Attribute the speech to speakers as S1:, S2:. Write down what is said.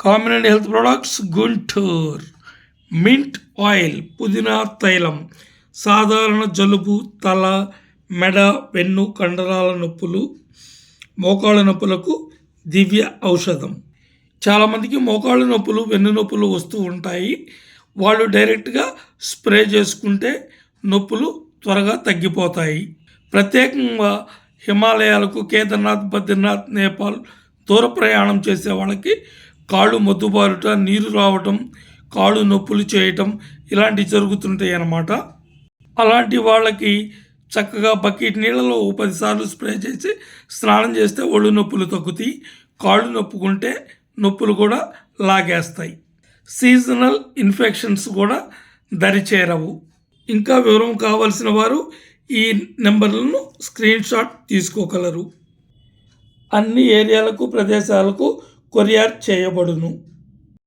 S1: కామినెంట్ health products Guntur. Mint oil, పుదీనా తైలం, సాధారణ జలుబు, తల, మెడ, వెన్ను, కండరాల నొప్పులు, మోకాళ్ళ నొప్పులకు దివ్య ఔషధం. చాలామందికి మోకాళ్ళ నొప్పులు, వెన్ను నొప్పులు వస్తూ ఉంటాయి. వాళ్ళు డైరెక్ట్గా స్ప్రే చేసుకుంటే నొప్పులు త్వరగా తగ్గిపోతాయి. ప్రత్యేకంగా హిమాలయాలకు, కేదార్నాథ్, బద్రీనాథ్, నేపాల్ దూర ప్రయాణం చేసే వాళ్ళకి కాళ్ళు మొద్దుబారుట, నీరు రావటం, కాళ్ళు నొప్పులు చేయటం ఇలాంటివి జరుగుతుంటాయి అన్నమాట. అలాంటి వాళ్ళకి చక్కగా బకెట్ నీళ్ళలో 10 సార్లు స్ప్రే చేసి స్నానం చేస్తే ఒళ్ళు నొప్పులు తగ్గుతాయి. కాళ్ళు నొప్పుకుంటే నొప్పులు కూడా లాగేస్తాయి. సీజనల్ ఇన్ఫెక్షన్స్ కూడా దరిచేరవు. ఇంకా వివరం కావాల్సిన వారు ఈ నెంబర్లను స్క్రీన్ షాట్ తీసుకోగలరు. అన్ని ఏరియాలకు, ప్రదేశాలకు కొరియర్ చేయబడును.